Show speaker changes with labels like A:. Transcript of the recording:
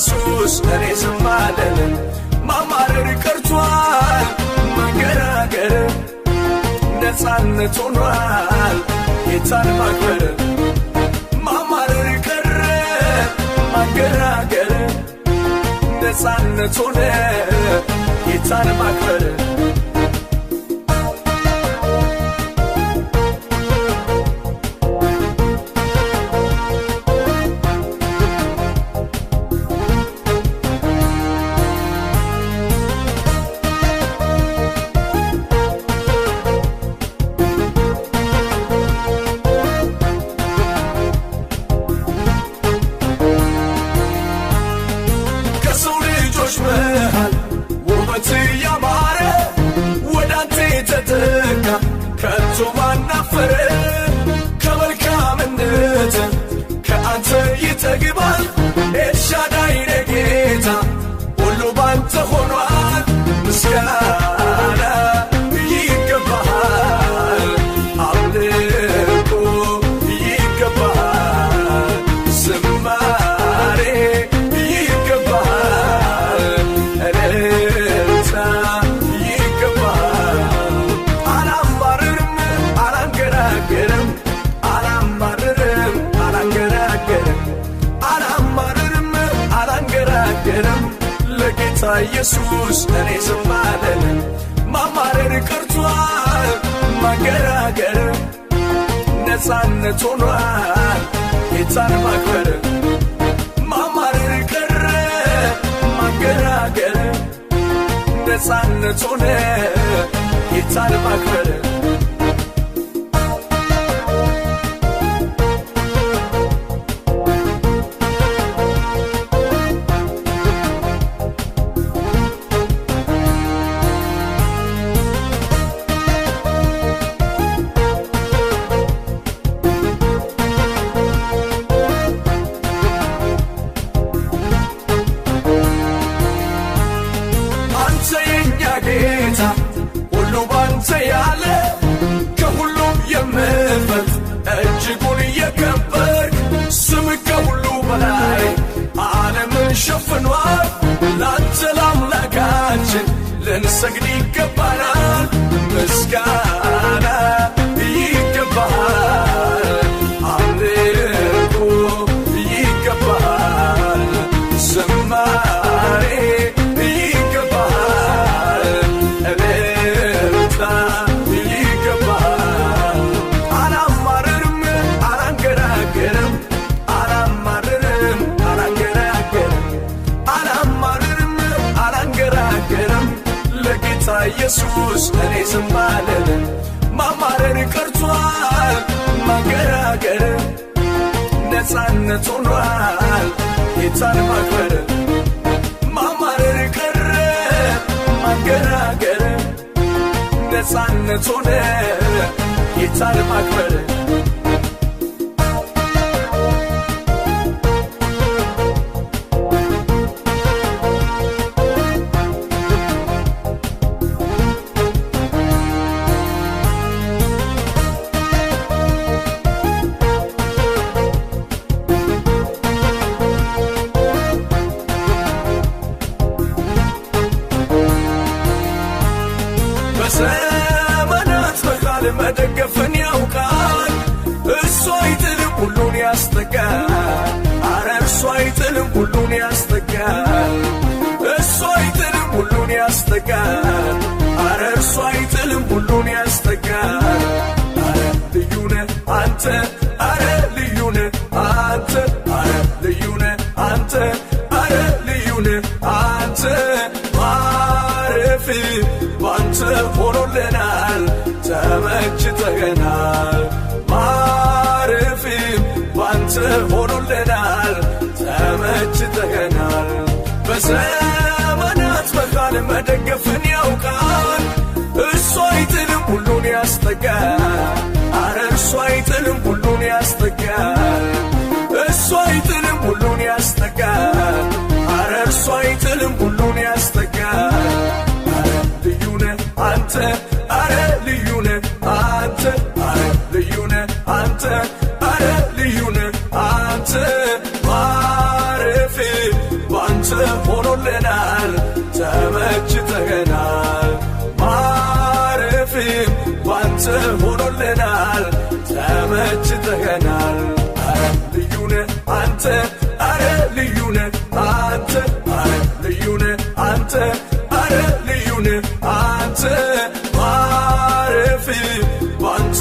A: ኢየሱስ እኔ ዝም አልልም ማማረር ቀርቷል መንገራገር ነፃነት ሆኗል ጌታን ማክበር ማማረር ቀረ መንገራገር ነፃነት ሆነ ጌታን ማክበር ውበት ያማረ ወዳንተ ተተካ ከቶ ማናፈረ ከመልካምነት ከአንተ ይጠግባል ኤልሻዳይ ጌታ ሁሉ ባንተ ሆኗል ምስጋና ይገባሃል አምልኮ ይገባሃል ዝማሬ ኢየሱስ እኔ ዝም አልልም ማማረር ቀርቷል መንገራገር ነፃነት ሆኗል ጌታን ማክበር ማማረር ቀረ መንገራገር ነፃነት ሆነ ጌታን ማክበር ሁሉ ባንተ ያለ ከሁሉም የምትበልጥ እጅጉን የከበርክ ስምህ ከሁሉ በላይ ዓለምን ሸፍኗል ላንተ ለአምላካችን ልንሰግድ ይገባናል ምስጋና ይገባሃል አምልኮ ይገባሃል ዝማሬ ኢየሱስ እኔ ዝም አልልም ማማረር ቀርቷል መንገራገር ነፃነት ሆኗል ጌታን ማክበር ማማረር ቀረ መንገራገር ነፃነት ሆነ ጌታን ማክበር ዘመናት መካል መደገፍን ያውቃል አንተ አረ ልዩነ አንተ አረ ልዩነ አንተ አረ ልዩነ አንተ ማረፊ ባንተ ሆኖልናል ተመችተኸናል ማረፊ ባንተ ሆኖልናል ተመችተኸናል በዘመናት መካን መደገፍን ያውቃል እሱ አይጥልም ሁሉን ያስጠጋል አረ እሱ አይጥልም ሁሉን ያስጠጋል እሱ አይጥልም ሁሉን ያስጠጋል አረ እሱ አይጥልም ሁሉን ያስጠጋል አረ ልዩነ አንተ አረ ልዩነ አንተ አረ ልዩነ አንተ አረ ልዩነ አንተ ማረፊ ባንተ ሆኖልናል ተመችተኸናል ማረፊ ባንተ ሆኖልናል ተመችተኸናል አረ ልዩነ አንተ አረ ልዩነ አንተ አረ ልዩነ አንተ አረ ልዩነ አንተ ማረፊ ባንተ